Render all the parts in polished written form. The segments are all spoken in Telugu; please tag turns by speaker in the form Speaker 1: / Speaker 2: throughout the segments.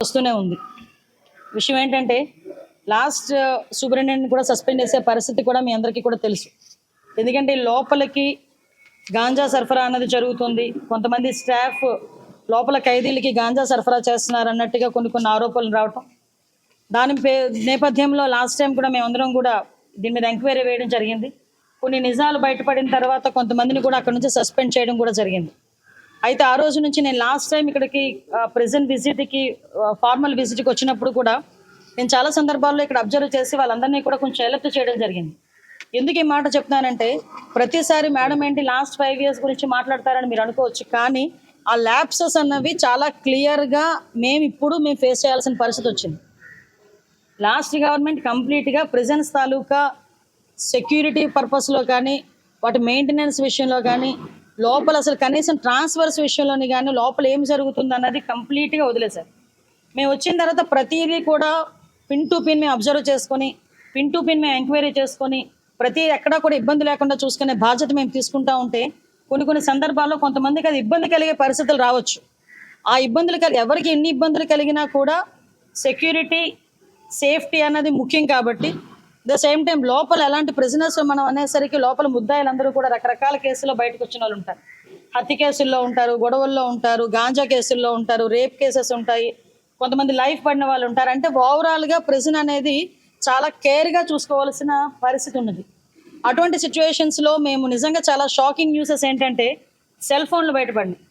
Speaker 1: వస్తూనే ఉంది. విషయం ఏంటంటే లాస్ట్ సూపరింటెండెంట్ కూడా సస్పెండ్ చేసే పరిస్థితి కూడా మీ అందరికీ కూడా తెలుసు. ఎందుకంటే లోపలికి గాంజా సరఫరా అన్నది జరుగుతుంది, కొంతమంది స్టాఫ్ లోపల ఖైదీలకి గాంజా సరఫరా చేస్తున్నారు అన్నట్టుగా కొన్ని ఆరోపణలు రావటం, దాని నేపథ్యంలో లాస్ట్ టైం కూడా మేమందరం కూడా దీని మీద ఎంక్వైరీ వేయడం జరిగింది. కొన్ని నిజాలు బయటపడిన తర్వాత కొంతమందిని కూడా అక్కడ నుంచి సస్పెండ్ చేయడం కూడా జరిగింది. అయితే ఆ రోజు నుంచి నేను లాస్ట్ టైం ఇక్కడికి ప్రెజెంట్ విజిట్కి ఫార్మల్ విజిట్కి వచ్చినప్పుడు కూడా నేను చాలా సందర్భాల్లో ఇక్కడ అబ్జర్వ్ చేసి వాళ్ళందరినీ కూడా కొంచెం అలర్ట్ చేయడం జరిగింది. ఎందుకు ఈ మాట చెప్తున్నానంటే ప్రతిసారి మేడం ఏంటి లాస్ట్ 5 years గురించి మాట్లాడతారని మీరు అనుకోవచ్చు, కానీ ఆ ల్యాప్సెస్ అన్నవి చాలా క్లియర్గా మేము ఫేస్ చేయాల్సిన పరిస్థితి వచ్చింది. లాస్ట్ గవర్నమెంట్ కంప్లీట్గా ప్రిజన్స్ తాలూకా సెక్యూరిటీ పర్పస్లో కానీ వాటి మెయింటెనెన్స్ విషయంలో కానీ లోపల అసలు కనీసం ట్రాన్స్ఫర్స్ విషయంలోని కానీ లోపల ఏం జరుగుతుంది అన్నది కంప్లీట్గా వదిలేశారు. మేము వచ్చిన తర్వాత ప్రతిదీ కూడా పిన్ టు పిన్ మేము అబ్జర్వ్ చేసుకొని పిన్ టు పిన్ మేము ఎంక్వైరీ చేసుకొని ప్రతి ఎక్కడా కూడా ఇబ్బంది లేకుండా చూసుకునే బాధ్యత మేము తీసుకుంటా ఉంటే కొన్ని సందర్భాల్లో కొంతమందికి అది ఇబ్బంది కలిగే పరిస్థితులు రావచ్చు. ఆ ఇబ్బందులు ఎవరికి ఎన్ని ఇబ్బందులు కలిగినా కూడా సెక్యూరిటీ సేఫ్టీ అన్నది ముఖ్యం. కాబట్టి ద సేమ్ టైం లోపల ఎలాంటి ప్రిజనర్స్ మనం అనేసరికి లోపల ముద్దాయిలందరూ కూడా రకరకాల కేసుల్లో బయటకు వచ్చిన వాళ్ళు ఉంటారు. హత్య కేసుల్లో ఉంటారు, గొడవల్లో ఉంటారు, గాంజా కేసుల్లో ఉంటారు, రేప్ కేసెస్ ఉంటాయి, కొంతమంది లైఫ్ పడిన వాళ్ళు ఉంటారు. అంటే ఓవరాల్గా ప్రిజన్ అనేది చాలా కేర్గా చూసుకోవాల్సిన పరిస్థితి ఉన్నది. అటువంటి సిచ్యువేషన్స్లో మేము నిజంగా చాలా షాకింగ్ న్యూసెస్ ఏంటంటే సెల్ ఫోన్లు బయటపడినాయి.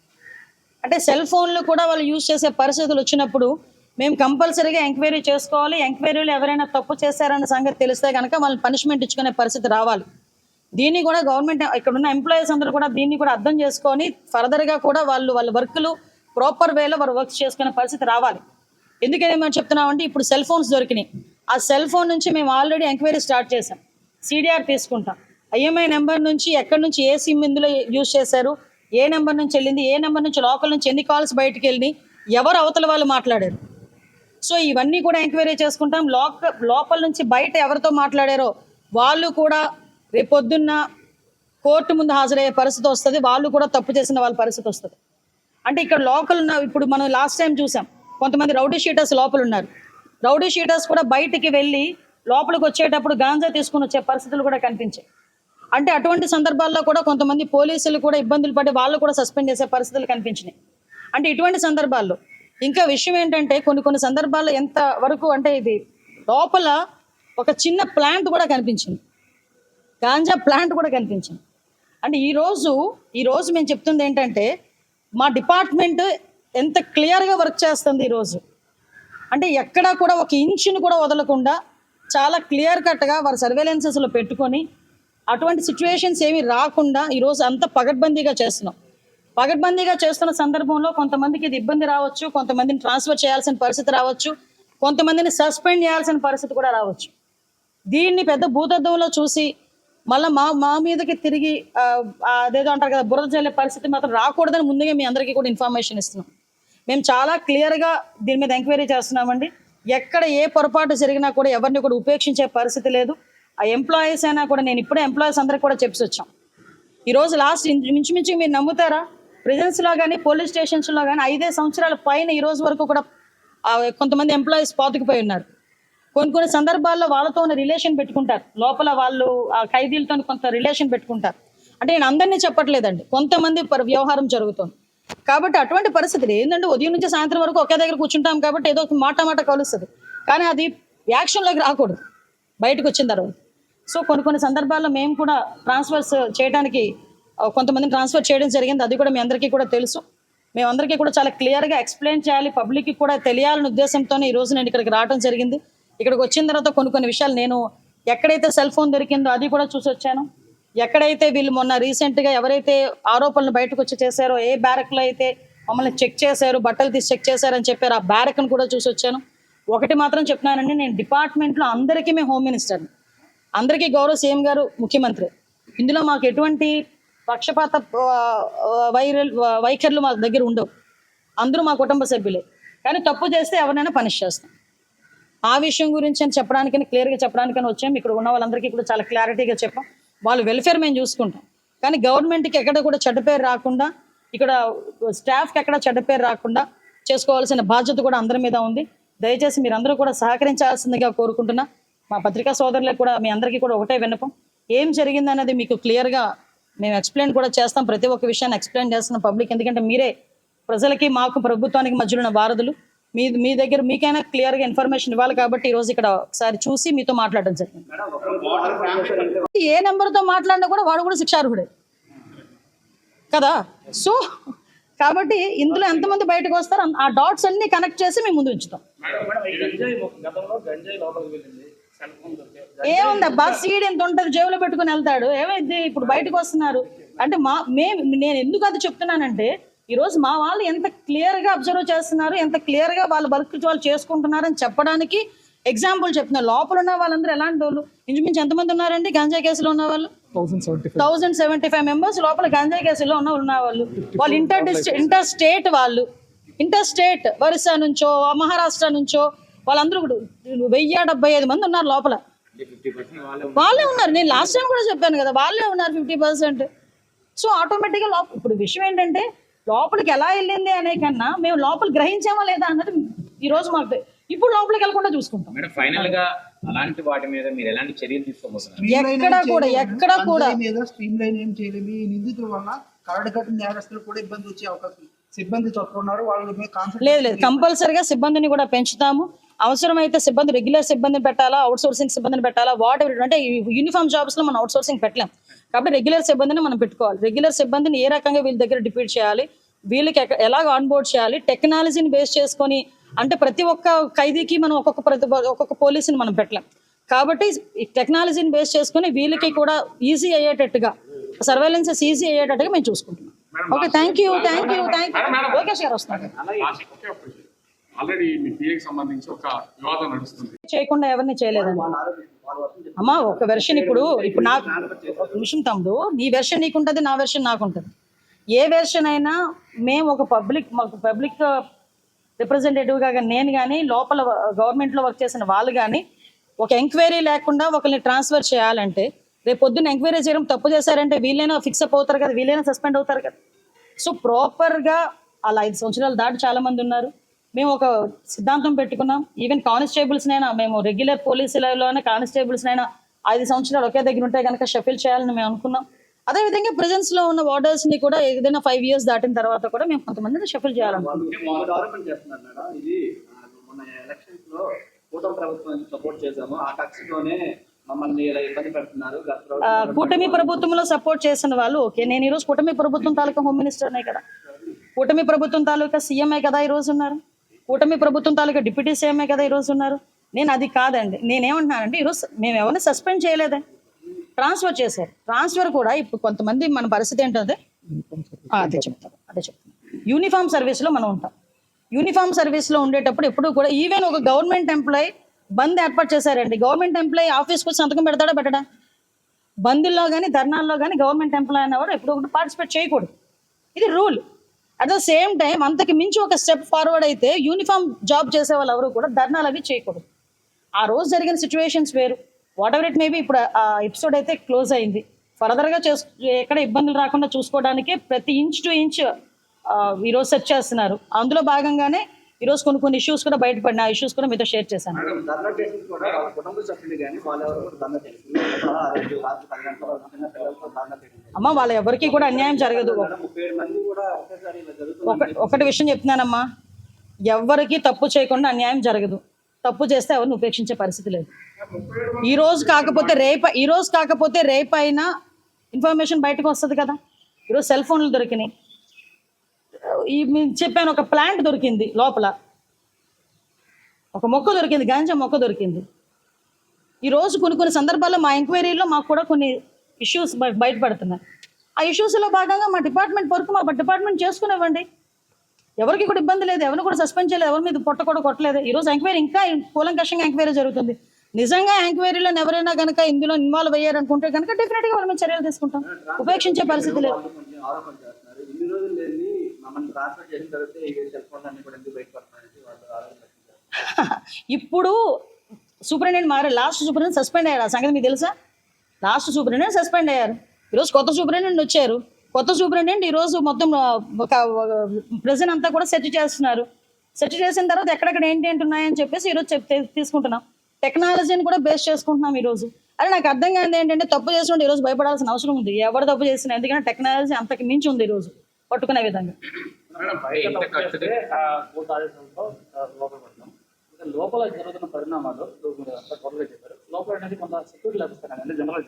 Speaker 1: అంటే సెల్ ఫోన్లు కూడా వాళ్ళు యూజ్ చేసే పరిస్థితులు వచ్చినప్పుడు మేము కంపల్సరీగా ఎంక్వైరీ చేసుకోవాలి. ఎంక్వైరీలో ఎవరైనా తప్పు చేశారన్న సంగతి తెలిస్తే కనుక వాళ్ళని పనిష్మెంట్ ఇచ్చుకునే పరిస్థితి రావాలి. దీన్ని కూడా గవర్నమెంట్ ఇక్కడ ఉన్న ఎంప్లాయీస్ అందరూ కూడా దీన్ని కూడా అర్థం చేసుకొని ఫర్దర్గా కూడా వాళ్ళ వర్క్లు ప్రాపర్ వేలో వారు వర్క్ చేసుకునే పరిస్థితి రావాలి. ఎందుకని మేము చెప్తున్నామంటే ఇప్పుడు సెల్ ఫోన్స్ దొరికినాయి. ఆ సెల్ ఫోన్ నుంచి మేము ఆల్రెడీ ఎంక్వైరీ స్టార్ట్ చేసాం. సిడిఆర్ తీసుకుంటాం. ఐఎంఐ నెంబర్ నుంచి ఎక్కడి నుంచి ఏ సిమ్ ఇందులో యూజ్ చేశారు, ఏ నెంబర్ నుంచి వెళ్ళింది, ఏ నెంబర్ నుంచి లోకల్ నుంచి ఎన్ని కాల్స్ బయటకు వెళ్ళి ఎవరు అవతల వాళ్ళు మాట్లాడారు. సో ఇవన్నీ కూడా ఎంక్వైరీ చేసుకుంటాం. లోపల నుంచి బయట ఎవరితో మాట్లాడారో వాళ్ళు కూడా రేపొద్దున్న కోర్టు ముందు హాజరయ్యే పరిస్థితి వస్తుంది. వాళ్ళు కూడా తప్పు చేసిన వాళ్ళ పరిస్థితి వస్తుంది. అంటే ఇక్కడ లోకల్ ఇప్పుడు మనం లాస్ట్ టైం చూసాం, కొంతమంది రౌడీ షీటర్స్ లోపల ఉన్నారు. రౌడీ షీటర్స్ కూడా బయటికి వెళ్ళి లోపలికి వచ్చేటప్పుడు గాంజా తీసుకుని వచ్చే పరిస్థితులు కూడా కనిపించాయి. అంటే అటువంటి సందర్భాల్లో కూడా కొంతమంది పోలీసులు కూడా ఇబ్బందులు పడి వాళ్ళు కూడా సస్పెండ్ చేసే పరిస్థితులు కనిపించినాయి. అంటే ఇటువంటి సందర్భాల్లో ఇంకా విషయం ఏంటంటే కొన్ని సందర్భాల్లో ఎంత వరకు అంటే ఇది లోపల ఒక చిన్న ప్లాంట్ కూడా కనిపించింది, గాంజా ప్లాంట్ కూడా కనిపించింది. అంటే ఈరోజు మేము చెప్తుంది ఏంటంటే మా డిపార్ట్మెంట్ ఎంత క్లియర్గా వర్క్ చేస్తుంది ఈరోజు. అంటే ఎక్కడా కూడా ఒక ఇంచును కూడా వదలకుండా చాలా క్లియర్ కట్గా వారి సర్వేలెన్సెస్లో పెట్టుకొని అటువంటి సిచ్యువేషన్స్ ఏమీ రాకుండా ఈరోజు అంత పగడ్బందీగా చేస్తున్నాం. పగడ్బందీగా చేస్తున్న సందర్భంలో కొంతమందికి ఇది ఇబ్బంది రావచ్చు, కొంతమందిని ట్రాన్స్ఫర్ చేయాల్సిన పరిస్థితి రావచ్చు, కొంతమందిని సస్పెండ్ చేయాల్సిన పరిస్థితి కూడా రావచ్చు. దీన్ని పెద్ద భూతద్దంలో చూసి మళ్ళీ మా మీదకి తిరిగి అదేదో అంటారు కదా బురద జల్లే పరిస్థితి మాత్రం రాకూడదని ముందుగా మీ అందరికీ కూడా ఇన్ఫర్మేషన్ ఇస్తున్నాం. మేము చాలా క్లియర్గా దీని మీద ఎంక్వైరీ చేస్తున్నామండి. ఎక్కడ ఏ పొరపాటు జరిగినా కూడా ఎవరిని కూడా ఉపేక్షించే పరిస్థితి లేదు. ఆ ఎంప్లాయీస్ అయినా కూడా నేను ఇప్పుడే ఎంప్లాయీస్ అందరికీ కూడా చెప్పి వచ్చాం. ఈరోజు లాస్ట్ మించుమించు మీరు నమ్ముతారా, ప్రిజన్స్లో కానీ పోలీస్ స్టేషన్స్లో కానీ 5 సంవత్సరాల పైన ఈ రోజు వరకు కూడా కొంతమంది ఎంప్లాయీస్ పాతుకుపోయి ఉన్నారు. కొన్ని సందర్భాల్లో వాళ్ళతో ఉన్న రిలేషన్ పెట్టుకుంటారు, లోపల వాళ్ళు ఆ ఖైదీలతో కొంత రిలేషన్ పెట్టుకుంటారు. అంటే నేను అందరినీ చెప్పట్లేదండి, కొంతమంది వ్యవహారం జరుగుతుంది. కాబట్టి అటువంటి పరిస్థితులు ఏంటంటే ఉదయం నుంచి సాయంత్రం వరకు ఒకే దగ్గర కూర్చుంటాం కాబట్టి ఏదో ఒక మాట కలుస్తుంది, కానీ అది యాక్షన్లోకి రాకూడదు బయటకు వచ్చిన తర్వాత. సో కొన్ని సందర్భాల్లో మేము కూడా ట్రాన్స్ఫర్స్ చేయడానికి కొంతమందిని ట్రాన్స్ఫర్ చేయడం జరిగింది. అది కూడా మీ అందరికీ కూడా తెలుసు. మేమందరికీ కూడా చాలా క్లియర్గా ఎక్స్ప్లెయిన్ చేయాలి, పబ్లిక్కి కూడా తెలియాలనే ఉద్దేశంతోనే ఈరోజు నేను ఇక్కడికి రావడం జరిగింది. ఇక్కడికి వచ్చిన తర్వాత కొన్ని విషయాలు నేను ఎక్కడైతే సెల్ ఫోన్ దొరికిందో అది కూడా చూసి వచ్చాను. ఎక్కడైతే వీళ్ళు మొన్న రీసెంట్గా ఎవరైతే ఆరోపణలు బయటకు వచ్చి చేశారో, ఏ బ్యారక్లో అయితే మమ్మల్ని చెక్ చేశారు, బట్టలు తీసి చెక్ చేశారని చెప్పారు, ఆ బ్యారక్ను కూడా చూసి వచ్చాను. ఒకటి మాత్రం చెప్తున్నానండి, నేను డిపార్ట్మెంట్లో అందరికీ మేము హోమ్ మినిస్టర్ని, అందరికీ గౌరవ సీఎం గారు ముఖ్యమంత్రి. ఇందులో మాకు ఎటువంటి పక్షపాత వైఖరులు మా దగ్గర ఉండవు. అందరూ మా కుటుంబ సభ్యులే. కానీ తప్పు చేస్తే ఎవరైనా పనిష్ చేస్తాం. ఆ విషయం గురించి అని చెప్పడానికని క్లియర్గా చెప్పడానికని వచ్చాము. ఇక్కడ ఉన్న వాళ్ళందరికీ కూడా చాలా క్లారిటీగా చెప్పాం. వాళ్ళ వెల్ఫేర్ మేము చూసుకుంటాం. కానీ గవర్నమెంట్కి ఎక్కడ కూడా చెడ్డ పేరు రాకుండా, ఇక్కడ స్టాఫ్కి ఎక్కడ చెడ్డ పేరు రాకుండా చేసుకోవాల్సిన బాధ్యత కూడా అందరి మీద ఉంది. దయచేసి మీరందరూ కూడా సహకరించాల్సిందిగా కోరుకుంటున్నా. మా పత్రికా సోదరులకు కూడా మీ అందరికీ కూడా ఒకటే విన్నపం, ఏం జరిగిందనేది మీకు క్లియర్గా మేము ఎక్స్ప్లెయిన్ కూడా చేస్తాం. ప్రతి ఒక్క విషయాన్ని ఎక్స్ప్లెయిన్ చేస్తున్నాం పబ్లిక్, ఎందుకంటే మీరే ప్రజలకి మాకు ప్రభుత్వానికి మధ్యలో ఉన్న వారధులు. మీ దగ్గర మీకైనా క్లియర్గా ఇన్ఫర్మేషన్ ఇవ్వాలి కాబట్టి ఈరోజు ఇక్కడ ఒకసారి చూసి మీతో మాట్లాడడం జరిగింది. ఏ నెంబర్తో మాట్లాడినా కూడా వాడు కూడా శిక్షార్హుడే కదా. సో కాబట్టి ఇందులో ఎంతమంది బయటకు వస్తారో ఆ డాట్స్ అన్ని కనెక్ట్ చేసి మేము ముందు ఉంచుతాం. ఏముందబ్బా, సీడ్ ఎంత ఉంటుంది జేబులో పెట్టుకుని వెళ్తాడు, ఏమైంది ఇప్పుడు బయటకు వస్తున్నారు అంటే నేను ఎందుకు అది చెప్తున్నానంటే, ఈరోజు మా వాళ్ళు ఎంత క్లియర్గా అబ్జర్వ్ చేస్తున్నారు, ఎంత క్లియర్గా వాళ్ళ వర్క్ వాళ్ళు చేసుకుంటున్నారని చెప్పడానికి ఎగ్జాంపుల్ చెప్తున్నారు. లోపల ఉన్న వాళ్ళందరూ ఎలాంటి వాళ్ళు, ఇంచుమించు ఎంతమంది ఉన్నారండి గంజాయి కేసులో ఉన్న వాళ్ళు? 1075 మెంబర్స్ లోపల గంజాయి కేసులో ఉన్న వాళ్ళు. వాళ్ళు ఇంటర్ స్టేట్ ఒరిస్సా నుంచో మహారాష్ట్ర నుంచో వాళ్ళందరూ 1075 మంది ఉన్నారు లోపల. వాళ్ళే ఉన్నారు, నేను లాస్ట్ టైం కూడా చెప్పాను కదా, వాళ్ళే ఉన్నారు 50%. సో ఆటోమేటిక్గా ఇప్పుడు విషయం ఏంటంటే, లోపలికి ఎలా వెళ్ళింది అనే కన్నా మేము లోపల గ్రహించామా లేదా అన్నది ఈరోజు మాకు ఇప్పుడు లోపలికి వెళ్ళకుండా చూసుకుంటాం.
Speaker 2: ఫైనల్ గా అలాంటి వాటి మీద మీరు ఎలాంటి చర్యలు తీసుకోబోతున్నారు?
Speaker 1: ఎక్కడ కూడా
Speaker 3: స్ట్రీమ్ లైన్ ఏం చేయలేము. ఈ నిందితుల వల్ల కరడు కట్టిన నేరస్తులు కూడా ఇబ్బంది వచ్చే అవకాశం, సిబ్బంది తక్కున్నారు వాళ్ళు.
Speaker 1: లేదు, కంపల్సరీగా సిబ్బందిని కూడా పెంచుతాము. అవసరమైతే సిబ్బంది రెగ్యులర్ సిబ్బందిని పెట్టాలా, అవుట్ సోర్సింగ్ సిబ్బందిని పెట్టాలా, వాట్ ఎవర్. అంటే యూనిఫామ్ జాబ్స్ లో మనం అవుట్ సోర్సింగ్ పెట్టలేం కాబట్టి రెగ్యులర్ సిబ్బందిని మనం పెట్టుకోవాలి. రెగ్యులర్ సిబ్బందిని ఏ రకంగా వీళ్ళ దగ్గర డిప్యూట్ చేయాలి, వీళ్ళకి ఎలాగ ఆన్బోర్డ్ చేయాలి, టెక్నాలజీని బేస్ చేసుకొని, అంటే ప్రతి ఒక్క ఖైదీకి మనం ఒక్కొక్క పోలీసుని మనం పెట్టలేం కాబట్టి ఈ టెక్నాలజీని బేస్ చేసుకొని వీళ్ళకి కూడా ఈజీ అయ్యేటట్టుగా, సర్వేలెన్సెస్ ఈజీ అయ్యేటట్టుగా మేము చూసుకుంటున్నాం. Okay, thank you. లోకేష్ గారు వస్తున్నారు.
Speaker 4: ఆల్రెడీ మీ పిఏకి సంబంధించి ఒక వివాదం నడుస్తుంది.
Speaker 1: చేయకుండా ఎవరిని చేయలేదండి అమ్మా. ఒక వెర్షన్ ఇప్పుడు నాకు ఒక నిమిషం తమ్ముడు, నీ వెర్షన్ నీకుంటుంది, నా వెర్షన్ నాకుంటుంది. ఏ వెర్షన్ అయినా మేము ఒక పబ్లిక్ రిప్రజెంటేటివ్గా నేను కానీ లోపల గవర్నమెంట్లో వర్క్ చేసిన వాళ్ళు కానీ ఒక ఎంక్వైరీ లేకుండా ఒకరిని ట్రాన్స్ఫర్ చేయాలంటే, రేపు పొద్దున్న ఎంక్వైరీ చేయడం తప్పు చేశారంటే వీళ్ళైనా ఫిక్స్ అప్ అవుతారు కదా, వీళ్ళైనా సస్పెండ్ అవుతారు కదా. సో ప్రాపర్గా అలా 5 సంవత్సరాలు దాటి చాలామంది ఉన్నారు. మేము ఒక సిద్ధాంతం పెట్టుకున్నాం, ఈవెన్ కానిస్టేబుల్స్నైనా మేము రెగ్యులర్ పోలీసులలోనే కానిస్టేబుల్స్నైనా 5 సంవత్సరాలు ఒకే దగ్గర ఉంటే కనుక షఫిల్ చేయాలని మేము అనుకున్నాం. అదేవిధంగా ప్రెజెన్స్లో ఉన్న వార్డర్స్ని కూడా ఏదైనా 5 years దాటిన తర్వాత కూడా మేము కొంతమందిని షఫిల్ చేయాలనుకుంటున్నాం. కూటమి ప్రభుత్వంలో సపోర్ట్ చేసిన వాళ్ళు ఓకే. నేను ఈరోజు కూటమి ప్రభుత్వం తాలూకా హోమ్ మినిస్టర్నే కదా, కూటమి ప్రభుత్వం తాలూకా సీఎంఏ కదా ఈరోజు ఉన్నారు, కూటమి ప్రభుత్వం తాలూకా డిప్యూటీ సీఎంఏ కదా ఈరోజు ఉన్నారు. నేను అది కాదండి, నేనేమంటున్నానంటే ఈరోజు మేము ఎవరిని సస్పెండ్ చేయలేదే, ట్రాన్స్ఫర్ చేశారు. ట్రాన్స్ఫర్ కూడా ఇప్పుడు కొంతమంది మన పరిస్థితి ఏంటంటే అదే చెప్తాను. యూనిఫామ్ సర్వీస్లో మనం ఉంటాం. యూనిఫామ్ సర్వీస్లో ఉండేటప్పుడు ఎప్పుడు కూడా ఈవెన్ ఒక గవర్నమెంట్ ఎంప్లాయీ బంద్ ఏర్పాటు చేశారండి. గవర్నమెంట్ ఎంప్లాయీ ఆఫీస్కి వచ్చి సంతకం పెడతాడా పెట్టడా? బందుల్లో కానీ ధర్నాల్లో కానీ గవర్నమెంట్ ఎంప్లాయీ అనేవాడు ఎప్పుడు ఒకటి పార్టిసిపేట్ చేయకూడదు, ఇది rule. At the same time అంతకు మించి ఒక స్టెప్ ఫార్వర్డ్ అయితే యూనిఫామ్ జాబ్ చేసే వాళ్ళు ఎవరు కూడా ధర్నాలు అవి చేయకూడదు. ఆ రోజు జరిగిన సిచ్యువేషన్స్ వేరు, వాట్ ఎవర్ ఇట్ మేబీ. ఇప్పుడు ఆ ఎపిసోడ్ అయితే క్లోజ్ అయింది. ఫర్దర్గా ఎక్కడ ఇబ్బందులు రాకుండా చూసుకోవడానికి ప్రతి ఇంచ్ టు ఇంచ్ ఈరోజు సెర్చ్ చేస్తున్నారు. అందులో భాగంగానే ఈరోజు కొన్ని ఇష్యూస్ కూడా బయటపడిన, ఆ ఇష్యూస్ కూడా మీతో షేర్ చేశాను. అమ్మ, వాళ్ళ ఎవరికి కూడా అన్యాయం జరగదు. ఒకటి విషయం చెప్తున్నానమ్మా, ఎవరికి తప్పు చేయకుండా అన్యాయం జరగదు. తప్పు చేస్తే ఎవరిని ఉపేక్షించే పరిస్థితి లేదు. ఈ రోజు కాకపోతే రేపైనా ఇన్ఫర్మేషన్ బయటకు వస్తుంది కదా. ఈరోజు సెల్ ఫోన్లు దొరికినాయి, చెప్పాను ఒక ప్లాంట్ దొరికింది, లోపల ఒక మొక్క దొరికింది, గాంజా మొక్క దొరికింది. ఈరోజు కొన్ని సందర్భాల్లో మా ఎంక్వైరీలో మాకు కూడా కొన్ని ఇష్యూస్ బయటపడుతున్నాయి. ఆ ఇష్యూస్లో భాగంగా మా డిపార్ట్మెంట్ వర్క్ మా డిపార్ట్మెంట్ చేసుకునేవ్వండి, ఎవరికి కూడా ఇబ్బంది లేదు, ఎవరిని కూడా సస్పెండ్ చేయలేదు, ఎవరి మీద కూడా కొట్టలేదు. ఈరోజు ఎంక్వైరీ ఇంకా కూలంకషంగా ఎంక్వైరీ జరుగుతుంది. నిజంగా ఎంక్వైరీలో ఎవరైనా కనుక ఇందులో ఇన్వాల్వ్ అయ్యారనుకుంటే కనుక డెఫినెట్గా వాళ్ళ మీద చర్యలు తీసుకుంటాం, ఉపేక్షించే పరిస్థితి లేదు. ఇప్పుడు సూపరింటెండెంట్ మారారు, లాస్ట్ సూపరింటెండెంట్ సస్పెండ్ అయ్యారు. ఆ సంగతి మీకు తెలుసా? లాస్ట్ సూపరింటెండెంట్ సస్పెండ్ అయ్యారు. ఈరోజు కొత్త సూపరింటెండెంట్ వచ్చారు. కొత్త సూపరింటెండెంట్ ఈరోజు మొత్తం ఒక ప్రెజెంట్ అంతా కూడా సెర్చ్ చేస్తున్నారు. సెర్చ్ చేసిన తర్వాత ఎక్కడెక్కడ ఏంటి ఉన్నాయని చెప్పేసి ఈరోజు తీసుకుంటున్నాం. టెక్నాలజీని కూడా బేస్ చేసుకుంటున్నాం ఈరోజు. అదే నాకు అర్థం కాదు ఏంటంటే, తప్పు చేసినట్టు ఈరోజు భయపడాల్సిన అవసరం ఉంది. ఎవరు తప్పు చేసినా, ఎందుకంటే టెక్నాలజీ అంతకు మించి ఉంది ఈరోజు పట్టుకునే విధంగా.
Speaker 5: లోపల జరుగుతున్న పరిణామాలు త్వరగా చెప్పారు. లోపల అనేది కొంత సెక్యూరిటీ లభిస్తానండి జనరల్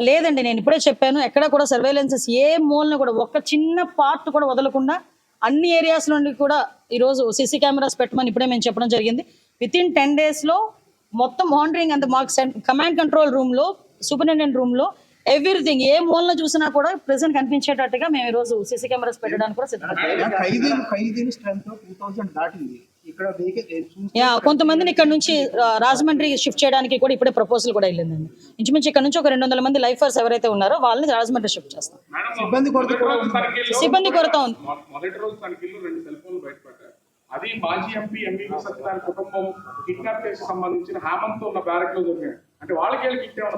Speaker 1: లేదండి, నేను ఇప్పుడే చెప్పాను, ఎక్కడ కూడా సర్వేలెన్సెస్ ఏ మూలన కూడా ఒక్క చిన్న పార్ట్ కూడా వదలకుండా అన్ని ఏరియాస్ నుండి కూడా ఈరోజు సీసీ కెమెరాస్ పెట్టమని ఇప్పుడే మేము చెప్పడం జరిగింది. విత్ ఇన్ 10 days మొత్తం మానిటరింగ్ అంత మాకు కమాండ్ కంట్రోల్ రూమ్లో, సూపరింటెండెంట్ రూమ్లో ఎవ్రీథింగ్ ఏ మూలన చూసినా కూడా ప్రెసెంట్ కనిపించేటట్టుగా మేము ఈరోజు సీసీ కెమెరాస్ పెట్టడానికి కూడా
Speaker 3: ఖైదీలు స్ట్రెంత్ 2000 దాటింది. ఇక్కడ
Speaker 1: కొంతమందిని ఇక్కడ నుంచి రాజమండ్రి షిఫ్ట్ చేయడానికి కూడా ఇప్పుడే ప్రపోజల్ కూడా వెళ్ళిందండి. ఇంచుమించు ఇక్కడ నుంచి ఒక 200 మంది లైఫర్స్ ఎవరైతే ఉన్నారో వాళ్ళని రాజమండ్రి షిఫ్ట్ చేస్తాం. సిబ్బంది కొరత ఉంది.
Speaker 4: మొదటి రోజు తనిఖీల్లో 2 సెల్ ఫోన్లు బయటపడ్డారు. అది మాజీ ఎంపీ ఎంబీబీ సత్యనారాయణ కుటుంబం కిడ్నాప్ కేసు సంబంధించిన హేమంత్ ఉన్న బ్యారక్ లో జరిగాయి. అంటే వాళ్ళకి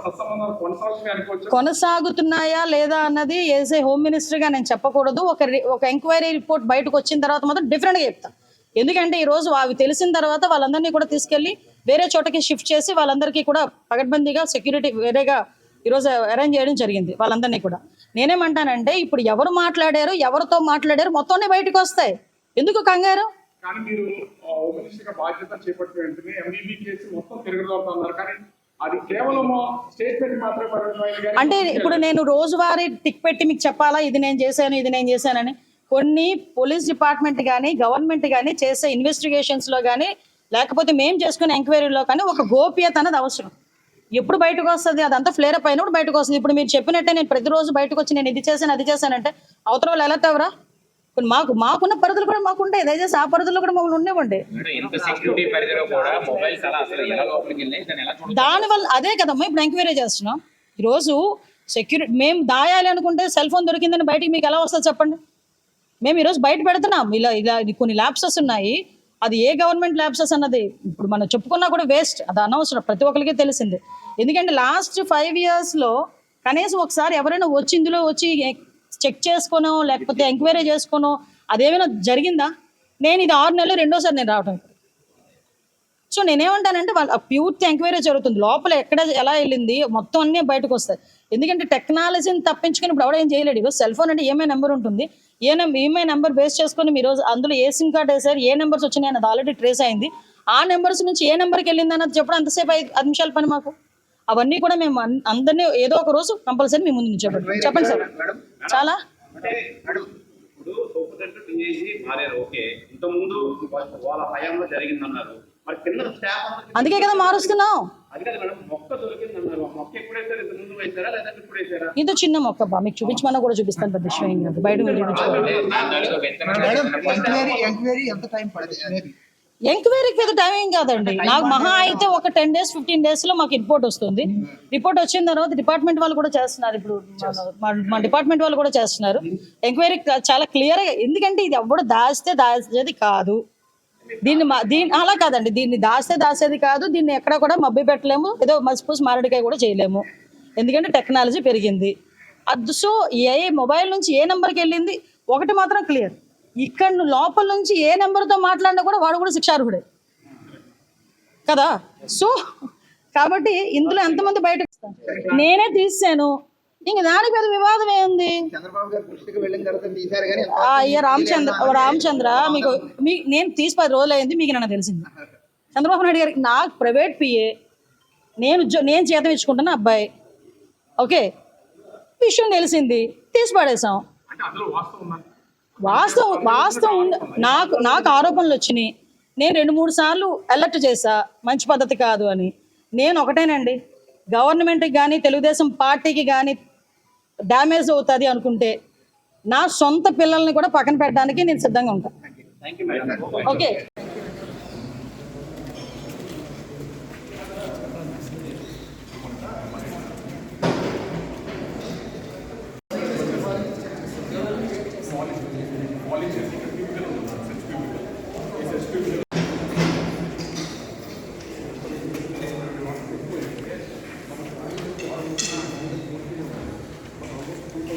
Speaker 4: సత్సంబంధాలు
Speaker 1: కొనసాగుతున్నాయా లేదా అన్నది ఏసే హోమ్ మినిస్టర్ గా నేను చెప్పకూడదు. ఒక ఎంక్వైరీ రిపోర్ట్ బయటకు వచ్చిన తర్వాత మాత్రం డిఫరెంట్ గా చెప్తాను. ఎందుకంటే ఈ రోజు అవి తెలిసిన తర్వాత వాళ్ళందరినీ కూడా తీసుకెళ్లి వేరే చోటకి షిఫ్ట్ చేసి వాళ్ళందరికీ కూడా పగడ్బందీగా సెక్యూరిటీ వేరేగా ఈరోజు అరేంజ్ చేయడం జరిగింది వాళ్ళందరినీ కూడా. నేనేమంటానంటే, ఇప్పుడు ఎవరు మాట్లాడారు, ఎవరితో మాట్లాడారు మొత్తం బయటకు వస్తాయి. ఎందుకు కంగారు?
Speaker 4: కానీ మీరు హోమ్ మినిస్టర్ గా బాధ్యత చేపట్టిన వెంటనే ఎంబీబీ కేసు మొత్తం తిరగదవుతున్నారు. కానీ అది కేవలం స్టేట్మెంట్ మాత్రమే.
Speaker 1: అంటే ఇప్పుడు నేను రోజువారీ టిక్ పెట్టి మీకు చెప్పాలా, ఇది నేను చేశాను, ఇది నేను చేశానని? కొన్ని పోలీస్ డిపార్ట్మెంట్ కానీ గవర్నమెంట్ కానీ చేసే ఇన్వెస్టిగేషన్స్లో కానీ లేకపోతే మేము చేసుకునే ఎంక్వైరీలో కానీ ఒక గోప్యత అనేది అవసరం. ఎప్పుడు బయటకు వస్తుంది? అదంతా ఫ్లేర్ అప్ అయినప్పుడు బయటకు వస్తుంది. ఇప్పుడు మీరు చెప్పినట్టే నేను ప్రతిరోజు బయటకు వచ్చి నేను ఇది చేశాను, అది చేశానంటే అవతల వాళ్ళు ఎలా తవరా? మాకున్న పరిధులు కూడా మాకుంటాయి. దయచేసి ఆ పరిధుల్లో కూడా మమ్మల్ని ఉండేవండి. దానివల్ల అదే కదమ్మా ఇప్పుడు ఎంక్వైరీ చేస్తున్నాం. ఈరోజు సెక్యూరిటీ మేము దాయాలి అనుకుంటే సెల్ ఫోన్ దొరికిందని బయటికి మీకు ఎలా వస్తుంది చెప్పండి? మేము ఈరోజు బయట పెడుతున్నాం. ఇలా కొన్ని ల్యాప్సెస్ ఉన్నాయి. అది ఏ గవర్నమెంట్ ల్యాప్సెస్ అన్నది ఇప్పుడు మనం చెప్పుకున్నా కూడా వేస్ట్, అది అనవసరం, ప్రతి ఒక్కరికి తెలిసింది. ఎందుకంటే లాస్ట్ 5 yearsలో కనీసం ఒకసారి ఎవరైనా వచ్చి ఇందులో వచ్చి చెక్ చేసుకోనో లేకపోతే ఎంక్వైరీ చేసుకోనో అదేమైనా జరిగిందా? నేను ఇది 6 నెలలు రెండోసారి నేను రావటం. సో నేనేమంటానంటే వాళ్ళ పూర్తి ఎంక్వైరీ జరుగుతుంది. లోపల ఎక్కడ ఎలా వెళ్ళింది మొత్తం అన్నీ బయటకు వస్తాయి. ఎందుకంటే టెక్నాలజీని తప్పించుకుని ఇప్పుడు ఎవడేం చేయలేడు. ఈరోజు సెల్ ఫోన్ అంటే EMI నెంబర్ ఉంటుంది. EMI నెంబర్ బేస్ చేసుకుని మీరు అందులో ఏ సిమ్ కార్డ్ వేసారు, ఏ నెంబర్స్ వచ్చినాయి అన్నది ఆల్రెడీ ట్రేస్ అయింది. ఆ నెంబర్స్ నుంచి ఏ నెంబర్కి వెళ్ళింది అన్నది చెప్పడం అంతసేపు 5 నిమిషాల పని మాకు. అవన్నీ కూడా మేము అందరినీ ఏదో ఒక రోజు కంపల్సరీ మీ ముందు నుంచి చెప్పండి సార్. చాలా అందుకే కదా మారుస్తున్నాం. ఇంత చిన్న మొక్క బా మీకు చూపించమన్నా కూడా చూపిస్తాను, పెద్ద విషయం ఏం కాదు. బయట ఎంక్వైరీకి పెద్ద టైం ఏం కాదండి. నాకు మహా అయితే ఒక 10 days 15 daysలో మాకు రిపోర్ట్ వస్తుంది. రిపోర్ట్ వచ్చిన తర్వాత డిపార్ట్మెంట్ వాళ్ళు కూడా చేస్తున్నారు. ఇప్పుడు మా డిపార్ట్మెంట్ వాళ్ళు కూడా చేస్తున్నారు ఎంక్వైరీ చాలా క్లియర్గా. ఎందుకంటే ఇది ఎవడు దాచేది కాదు. దీన్ని అలా కాదండి, దీన్ని దాచేది కాదు. దీన్ని ఎక్కడ కూడా మబ్బి పెట్టలేము, ఏదో మసిపూసి మారడికాయ కూడా చేయలేము. ఎందుకంటే టెక్నాలజీ పెరిగింది. సో ఏ మొబైల్ నుంచి ఏ నెంబర్కి వెళ్ళింది ఒకటి మాత్రం క్లియర్, ఇక్కడ లోపల నుంచి ఏ నెంబర్తో మాట్లాడినా కూడా వాడు కూడా శిక్షార్హుడే కదా. సో కాబట్టి ఇందులో ఎంతమంది బయటకు నేనే తీసాను, ఇంక దానికి పెద్ద వివాదం ఏముంది? అయ్యా రామచంద్ర మీకు నేను తీసి 10 రోజులు అయింది, మీకు నన్ను తెలిసింది. చంద్రబాబు నాయుడు గారికి నాకు ప్రైవేట్ PA, నేను జీతం ఇచ్చుకుంటున్న అబ్బాయి. ఓకే, విషయం తెలిసింది, తీసి పడేసాం. వాస్తవం నాకు ఆరోపణలు వచ్చినాయి. నేను 2-3 సార్లు అలర్ట్ చేశా మంచి పద్ధతి కాదు అని. నేను ఒకటేనండి, గవర్నమెంట్కి కానీ తెలుగుదేశం పార్టీకి కానీ డ్యామేజ్ అవుతుంది అనుకుంటే నా సొంత పిల్లల్ని కూడా పక్కన పెట్టడానికి నేను సిద్ధంగా ఉంటాను. ఓకే.